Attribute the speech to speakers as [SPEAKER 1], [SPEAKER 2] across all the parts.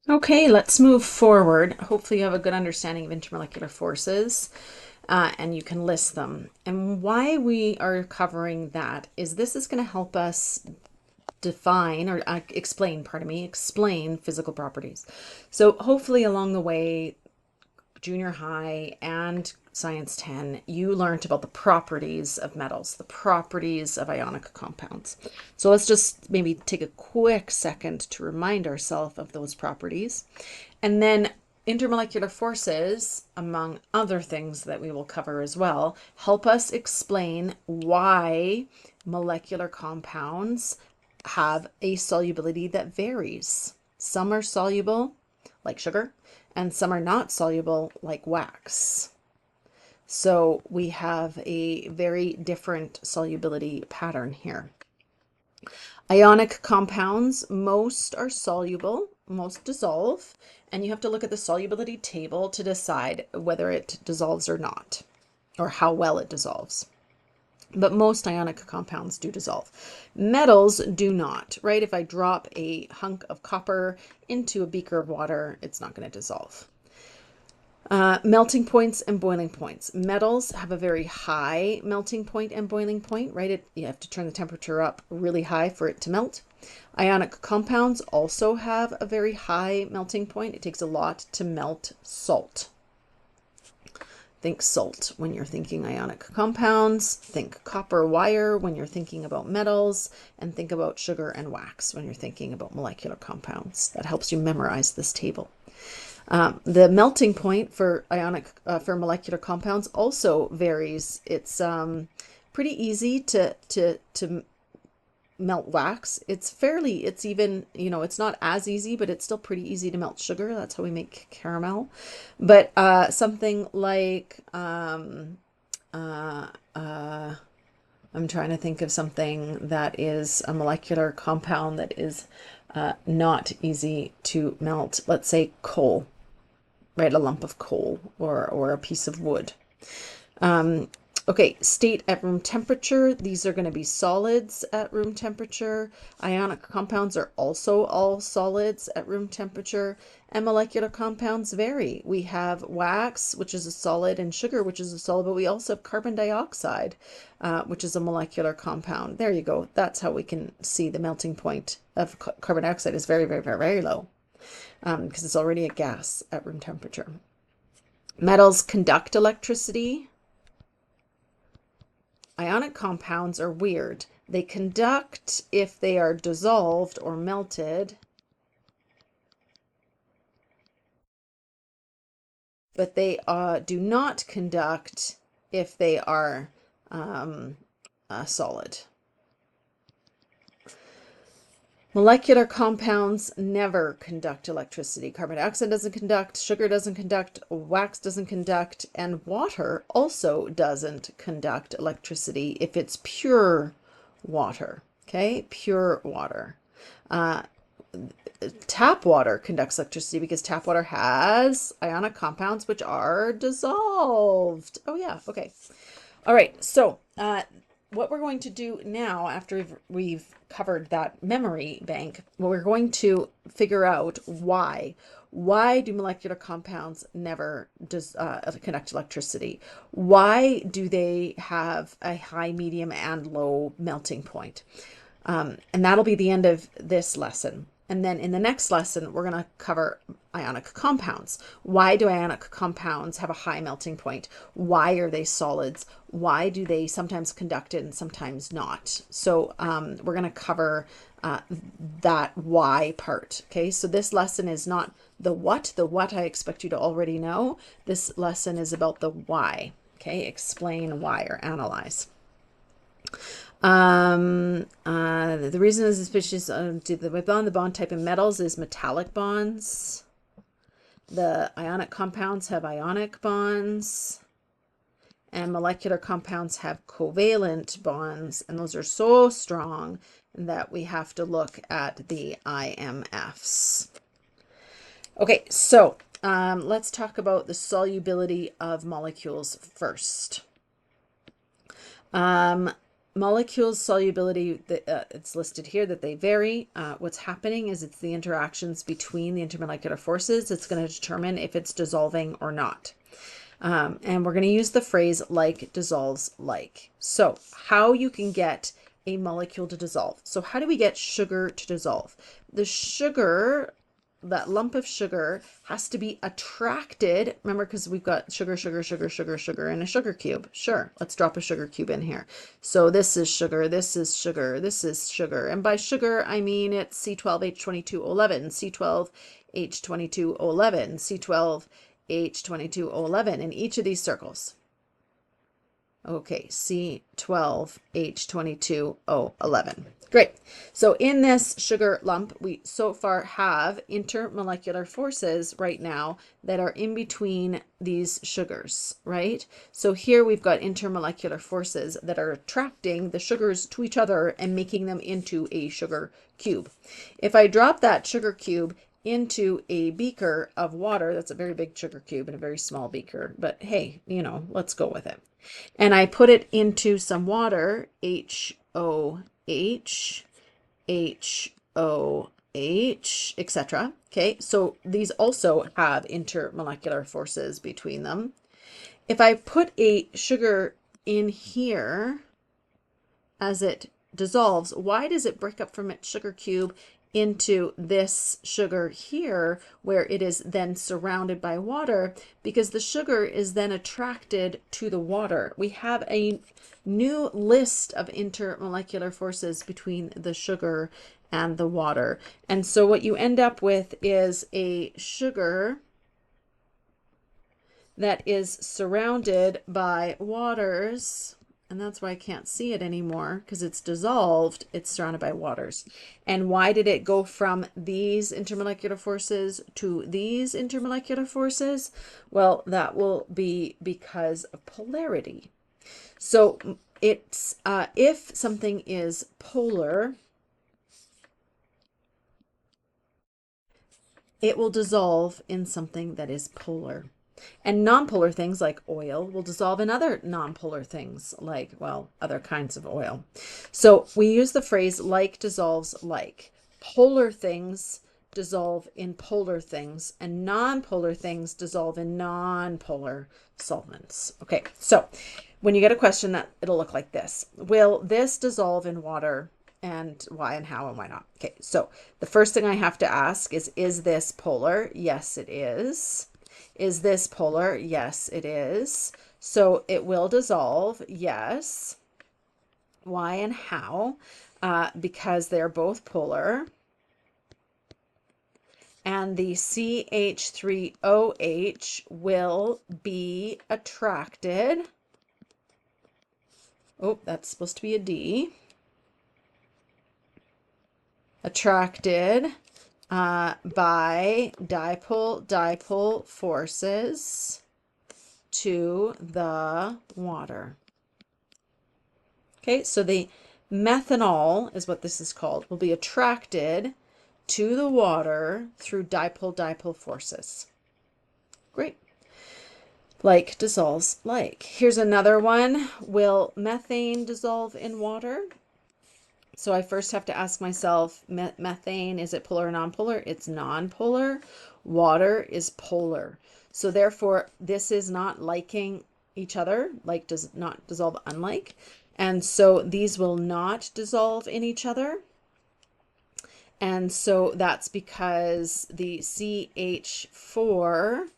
[SPEAKER 1] Okay, let's move forward. Hopefully you have a good understanding of intermolecular forces and you can list them. And why we are covering that is this is going to help us define or explain, pardon me, explain physical properties. So hopefully along the way, junior high and science 10, you learned about the properties of metals, the properties of ionic compounds. So let's just maybe take a quick second to remind ourselves of those properties. And then intermolecular forces, among other things that we will cover as well, help us explain why molecular compounds have a solubility that varies. Some are soluble, like sugar, and some are not soluble, like wax. So we have a very different solubility pattern here. Ionic compounds, most are soluble, most dissolve, and you have to look at the solubility table to decide whether it dissolves or not, or how well it dissolves. But most ionic compounds do dissolve. Metals do not, right? If I drop a hunk of copper into a beaker of water, it's not going to dissolve. Melting points and boiling points. Metals have a very high melting point and boiling point, right? You have to turn the temperature up really high for it to melt. Ionic compounds also have a very high melting point. It takes a lot to melt salt. Think salt when you're thinking ionic compounds. Think copper wire when you're thinking about metals. And think about sugar and wax when you're thinking about molecular compounds. That helps you memorize this table. The melting point for for molecular compounds also varies. It's pretty easy to melt wax. It's even, it's not as easy, but it's still pretty easy to melt sugar. That's how we make caramel. But something like I'm trying to think of something that is a molecular compound that is not easy to melt. Let's say coal, right? A lump of coal or a piece of wood. Okay, state at room temperature. These are going to be solids at room temperature. Ionic compounds are also all solids at room temperature, and molecular compounds vary. We have wax, which is a solid, and sugar, which is a solid, but we also have carbon dioxide, which is a molecular compound. There you go. That's how we can see the melting point of carbon dioxide is very, very, very, very low because it's already a gas at room temperature. Metals conduct electricity. Ionic compounds are weird. They conduct if they are dissolved or melted, but they do not conduct if they are solid. Molecular compounds never conduct electricity. Carbon dioxide doesn't conduct, sugar doesn't conduct, wax doesn't conduct, and water also doesn't conduct electricity if it's pure water. Okay, pure water. Tap water conducts electricity because tap water has ionic compounds which are dissolved. Oh yeah, okay. All right, so what we're going to do now, after we've covered that memory bank, well, we're going to figure out why. Why do molecular compounds never conduct electricity? Why do they have a high, medium, and low melting point? And that'll be the end of this lesson. And then in the next lesson, we're going to cover ionic compounds. Why do ionic compounds have a high melting point? Why are they solids? Why do they sometimes conduct it and sometimes not? So we're going to cover that why part. Okay, so this lesson is not the what. The what I expect you to already know. This lesson is about the why. Okay, explain why or analyze. The reason is suspicious the bond type in metals is metallic bonds. The ionic compounds have ionic bonds, and molecular compounds have covalent bonds, and those are so strong that we have to look at the IMFs. Okay, so let's talk about the solubility of molecules first. molecules solubility, it's listed here that they vary. What's happening is it's the interactions between the intermolecular forces that's going to determine if it's dissolving or not. And we're going to use the phrase like dissolves like. So how you can get a molecule to dissolve. So how do we get sugar to dissolve? The sugar, that lump of sugar, has to be attracted. Remember, because we've got sugar, sugar, sugar, sugar, sugar in a sugar cube. Sure, let's drop a sugar cube in here. So this is sugar, this is sugar, this is sugar. And by sugar, I mean it's C12H22O11, C12H22O11, C12H22O11 in each of these circles. Okay, C12H22O11. Great. So in this sugar lump, we so far have intermolecular forces right now that are in between these sugars, right? So here we've got intermolecular forces that are attracting the sugars to each other and making them into a sugar cube. If I drop that sugar cube into a beaker of water, that's a very big sugar cube and a very small beaker, but hey, you know, let's go with it. And I put it into some water, HOH, HOH, etc. Okay, so these also have intermolecular forces between them. If I put a sugar in here as it dissolves, why does it break up from its sugar cube into this sugar here, where it is then surrounded by water? Because the sugar is then attracted to the water. We have a new list of intermolecular forces between the sugar and the water. And so what you end up with is a sugar that is surrounded by waters. And that's why I can't see it anymore, because it's dissolved. It's surrounded by waters. And why did it go from these intermolecular forces to these intermolecular forces? Well, that will be because of polarity. So it's if something is polar, it will dissolve in something that is polar. And nonpolar things like oil will dissolve in other nonpolar things like, well, other kinds of oil. So we use the phrase like dissolves like. Polar things dissolve in polar things, and nonpolar things dissolve in nonpolar solvents. Okay, so when you get a question, that it'll look like this. Will this dissolve in water? And why and how and why not? Okay, so the first thing I have to ask is this polar? Yes, it is. Is this polar? Yes, it is. So it will dissolve. Yes. Why and how? Because they're both polar. And the CH3OH will be attracted. Oh, that's supposed to be a D. Attracted by dipole forces to the water. Okay, so the methanol is what this is called, will be attracted to the water through dipole forces. Great. Like dissolves like. Here's another one. Will methane dissolve in water? So I first have to ask myself, methane, is it polar or nonpolar? It's nonpolar. Water is polar. So therefore, this is not liking each other, like does not dissolve unlike. And so these will not dissolve in each other. And so that's because the CH4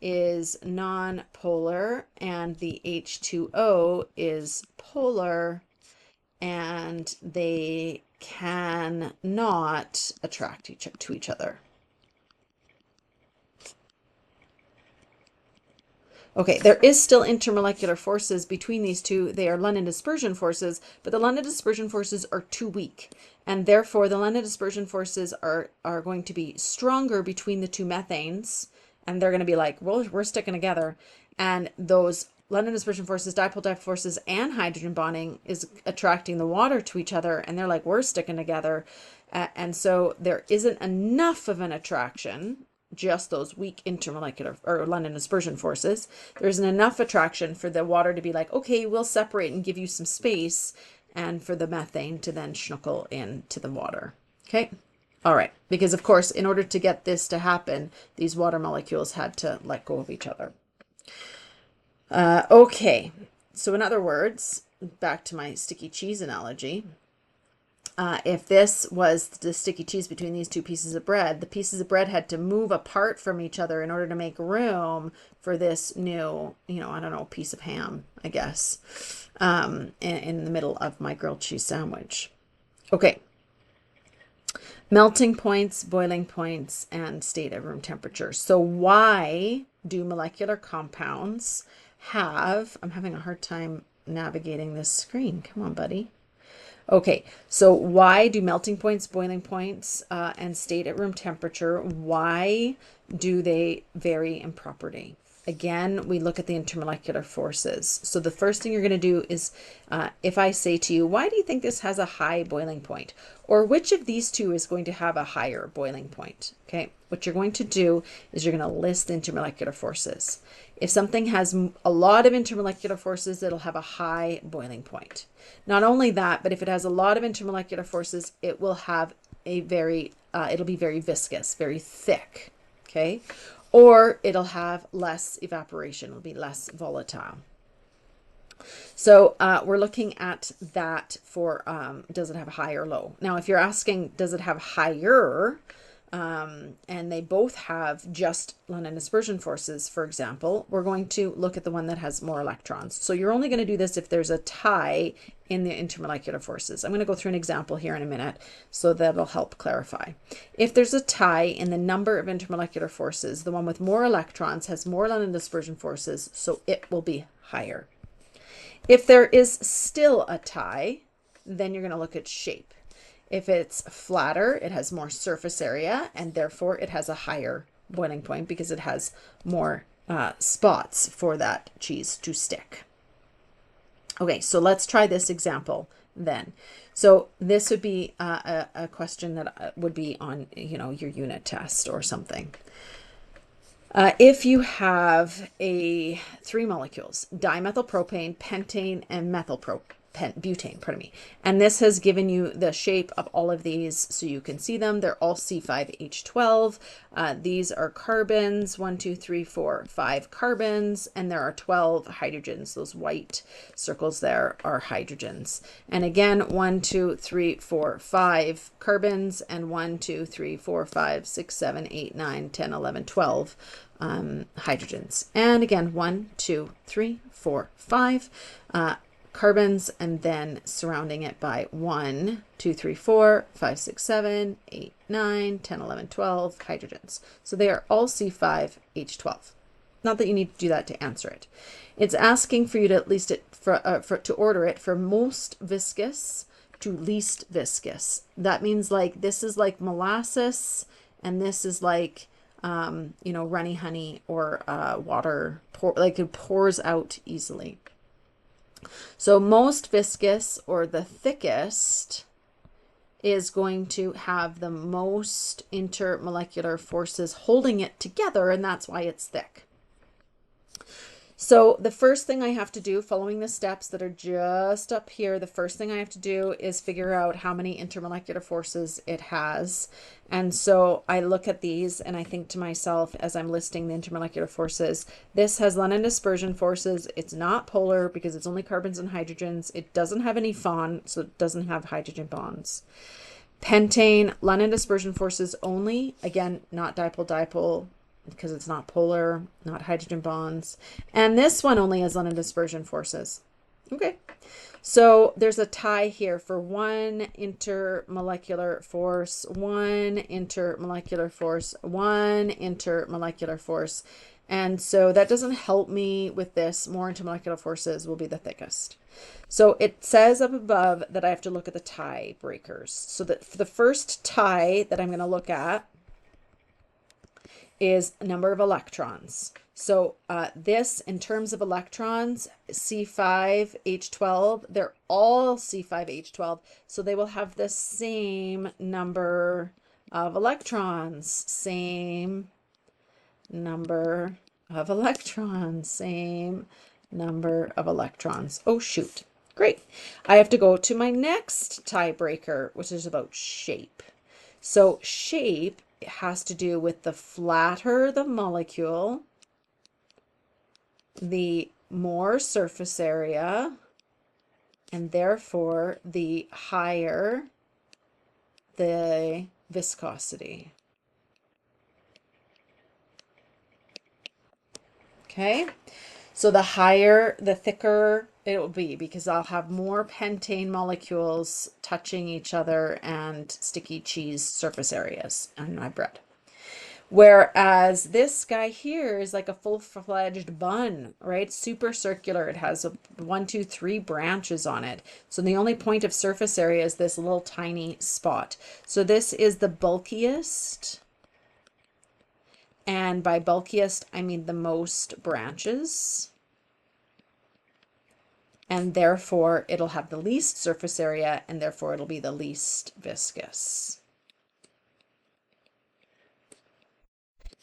[SPEAKER 1] is nonpolar and the H2O is polar, and they cannot attract to each other. Okay, there is still intermolecular forces between these two. They are London dispersion forces, but the London dispersion forces are too weak. And therefore, the London dispersion forces are going to be stronger between the two methanes. And they're going to be like, well, we're sticking together. And those London dispersion forces, dipole forces, and hydrogen bonding is attracting the water to each other. And they're like, we're sticking together. And so there isn't enough of an attraction, just those weak intermolecular or London dispersion forces. There isn't enough attraction for the water to be like, okay, we'll separate and give you some space. and for the methane to then schnuckle into the water. Okay. All right. Because of course, in order to get this to happen, these water molecules had to let go of each other. Okay. So in other words, back to my sticky cheese analogy, if this was the sticky cheese between these two pieces of bread, the pieces of bread had to move apart from each other in order to make room for this new, I don't know, piece of ham, I guess, in the middle of my grilled cheese sandwich. Okay. Melting points, boiling points, and state at room temperature. So why do molecular compounds have, I'm having a hard time navigating this screen. Come on, buddy. Okay, so why do melting points, boiling points, and state at room temperature, why do they vary in property? Again, we look at the intermolecular forces. So the first thing you're going to do is, if I say to you, why do you think this has a high boiling point? Or which of these two is going to have a higher boiling point? Okay, what you're going to do is you're going to list the intermolecular forces. If something has a lot of intermolecular forces, it'll have a high boiling point. Not only that, but if it has a lot of intermolecular forces, it will have a it'll be very viscous, very thick, okay? Or it'll have less evaporation, it'll be less volatile. So we're looking at that for, does it have high or low? Now, if you're asking, does it have higher, and they both have just London dispersion forces, for example, we're going to look at the one that has more electrons. So you're only going to do this if there's a tie in the intermolecular forces. I'm going to go through an example here in a minute, so that'll help clarify. If there's a tie in the number of intermolecular forces, the one with more electrons has more London dispersion forces, so it will be higher. If there is still a tie, then you're going to look at shape. If it's flatter, it has more surface area, and therefore it has a higher boiling point because it has more spots for that cheese to stick. Okay, so let's try this example then. So this would be a question that would be on, your unit test or something. If you have three molecules, dimethylpropane, pentane, and butane, pardon me. And this has given you the shape of all of these so you can see them. They're all C5H12. These are carbons, 1, 2, 3, 4, 5 carbons, and there are 12 hydrogens. Those white circles there are hydrogens. And again, 1, 2, 3, 4, 5 carbons, and 1, 2, 3, 4, 5, 6, 7, 8, 9, 10, 11, 12 hydrogens. And again, 1, 2, 3, 4, 5 carbons, and then surrounding it by 1, 2, 3, 4, 5, 6, 7, 8, 9, 10, 11, 12 hydrogens. So they are all C5H12. Not that you need to do that to answer it. It's asking for you to at least to order it for most viscous to least viscous. That means like this is like molasses, and this is like runny honey or water, like it pours out easily. So most viscous, or the thickest, is going to have the most intermolecular forces holding it together, and that's why it's thick. So the first thing I have to do, following the steps that are just up here, the first thing I have to do is figure out how many intermolecular forces it has. And so I look at these and I think to myself, as I'm listing the intermolecular forces, this has London dispersion forces. It's not polar because it's only carbons and hydrogens. It doesn't have any FON, so it doesn't have hydrogen bonds. Pentane, London dispersion forces only, again, not dipole-dipole, because it's not polar, not hydrogen bonds. And this one only has London dispersion forces. Okay, so there's a tie here for 1 intermolecular force, 1 intermolecular force, 1 intermolecular force. And so that doesn't help me with this. More intermolecular forces will be the thickest. So it says up above that I have to look at the tie breakers. So that for the first tie that I'm going to look at is number of electrons. So this, in terms of electrons, C5H12, they're all C5H12, so they will have the same number of electrons, same number of electrons, same number of electrons. Oh, shoot. Great. I have to go to my next tiebreaker, which is about shape. So shape has to do with the flatter the molecule, the more surface area, and therefore the higher the viscosity. Okay, so the higher, the thicker it will be, because I'll have more pentane molecules touching each other and sticky cheese surface areas on my bread. Whereas this guy here is like a full-fledged bun, right? Super circular. It has 1, 2, 3 branches on it. So the only point of surface area is this little tiny spot. So this is the bulkiest. And by bulkiest, I mean the most branches. And therefore, it'll have the least surface area, and therefore it'll be the least viscous.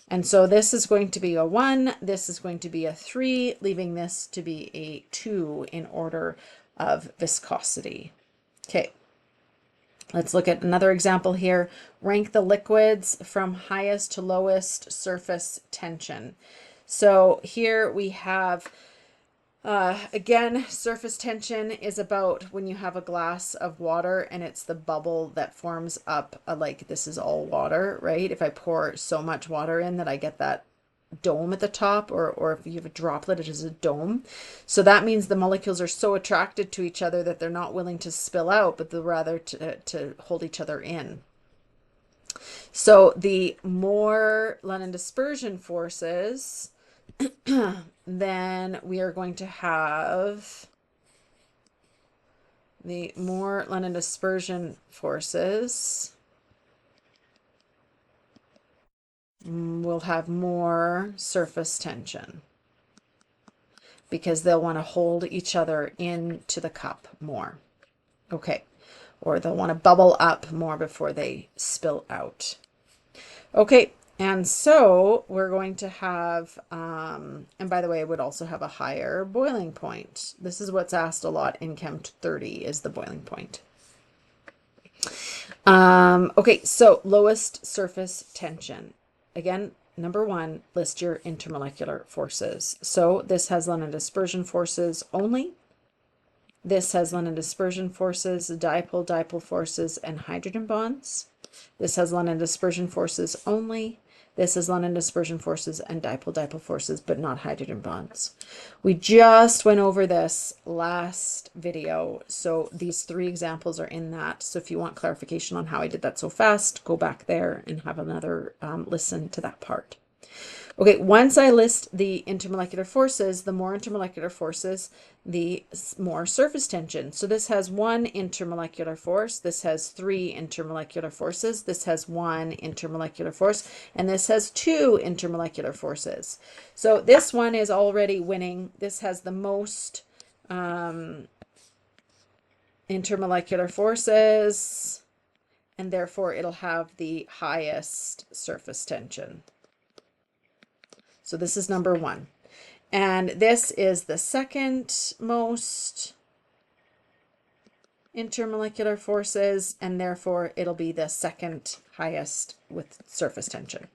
[SPEAKER 1] And so this is going to be a 1, this is going to be a 3, leaving this to be a 2 in order of viscosity. Okay, let's look at another example here. Rank the liquids from highest to lowest surface tension. So here we have, again, surface tension is about when you have a glass of water and it's the bubble that forms up, like this is all water, right? If I pour so much water in that I get that dome at the top, or if you have a droplet, it is a dome. So that means the molecules are so attracted to each other that they're not willing to spill out, but they're rather to hold each other in. So the more London dispersion forces, then we are going to have the more London dispersion forces, we'll have more surface tension, because they'll want to hold each other into the cup more. Okay, or they'll want to bubble up more before they spill out. Okay, and so we're going to have, and by the way, it would also have a higher boiling point. This is what's asked a lot in Chem 30, is the boiling point. Okay, so lowest surface tension. Again, number 1, list your intermolecular forces. So this has London dispersion forces only. This has London dispersion forces, dipole forces, and hydrogen bonds. This has London dispersion forces only. This is London dispersion forces and dipole forces, but not hydrogen bonds. We just went over this last video, so these 3 examples are in that. So if you want clarification on how I did that so fast, go back there and have another listen to that part. Okay, once I list the intermolecular forces, the more intermolecular forces, the more surface tension. So this has 1 intermolecular force, this has 3 intermolecular forces, this has 1 intermolecular force, and this has 2 intermolecular forces. So this one is already winning. This has the most intermolecular forces, and therefore it'll have the highest surface tension. So this is number 1. And this is the second most intermolecular forces, and therefore it'll be the second highest with surface tension.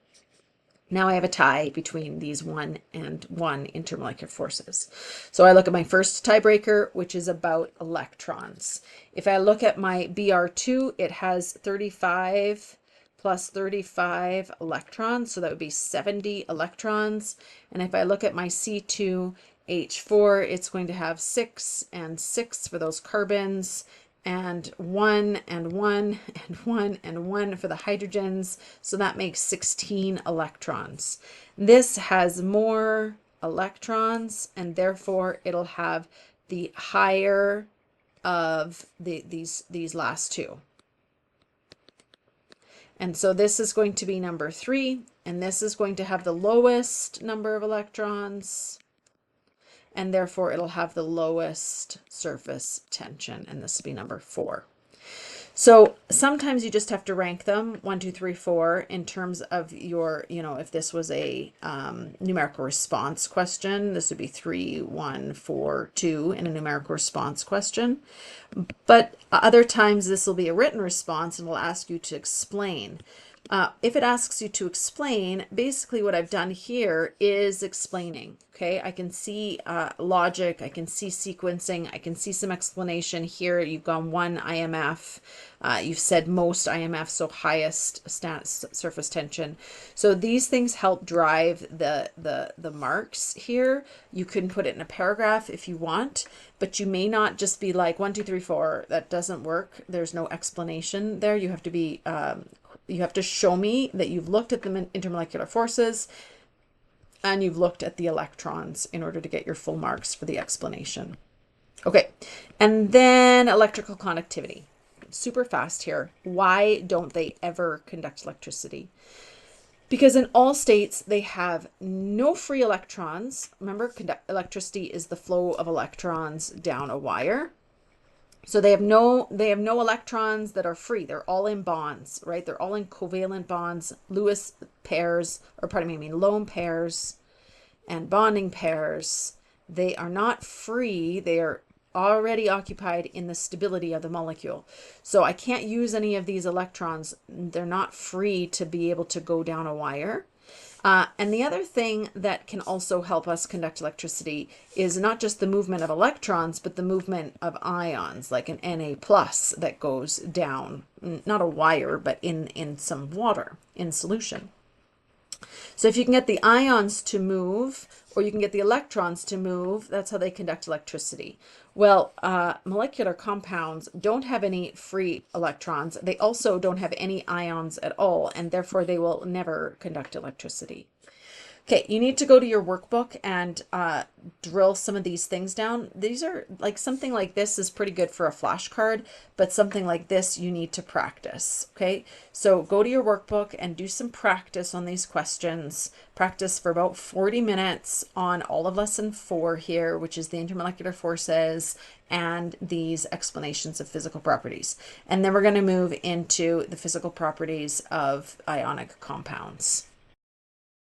[SPEAKER 1] Now I have a tie between these 1 and 1 intermolecular forces. So I look at my first tiebreaker, which is about electrons. If I look at my Br2, it has 35 plus 35 electrons, so that would be 70 electrons. And if I look at my C2H4, it's going to have 6 and 6 for those carbons, and 1 and 1 and 1 and 1 for the hydrogens, so that makes 16 electrons. This has more electrons, and therefore it'll have the higher of these last 2. And so this is going to be number 3, and this is going to have the lowest number of electrons, and therefore it'll have the lowest surface tension, and this will be number 4. So sometimes you just have to rank them 1, 2, 3, 4 in terms of your, if this was a numerical response question, this would be 3, 1, 4, 2 in a numerical response question. But other times this will be a written response and will ask you to explain. If it asks you to explain, basically what I've done here is explaining. Okay, I can see logic, I can see sequencing, I can see some explanation here. You've gone 1 IMF, you've said most IMF, so highest surface tension. So these things help drive the marks here. You can put it in a paragraph if you want, but you may not just be like 1, 2, 3, 4. That doesn't work. There's no explanation there. You have to be you have to show me that you've looked at the intermolecular forces and you've looked at the electrons in order to get your full marks for the explanation. Okay, and then electrical conductivity. Super fast here. Why don't they ever conduct electricity? Because in all states, they have no free electrons. Remember, electricity is the flow of electrons down a wire. So they have no electrons that are free. They're all in bonds, right? They're all in covalent bonds, Lewis pairs, or pardon me, I mean lone pairs and bonding pairs. They are not free. They are already occupied in the stability of the molecule. So I can't use any of these electrons. They're not free to be able to go down a wire. And the other thing that can also help us conduct electricity is not just the movement of electrons, but the movement of ions, like an Na plus that goes down, not a wire, but in some water in solution. So if you can get the ions to move, or you can get the electrons to move, that's how they conduct electricity. Well, molecular compounds don't have any free electrons. They also don't have any ions at all, and therefore they will never conduct electricity. Okay, you need to go to your workbook and drill some of these things down. These are like something like this is pretty good for a flashcard, but something like this you need to practice. Okay, so go to your workbook and do some practice on these questions. Practice for about 40 minutes on all of lesson 4 here, which is the intermolecular forces and these explanations of physical properties. And then we're going to move into the physical properties of ionic compounds.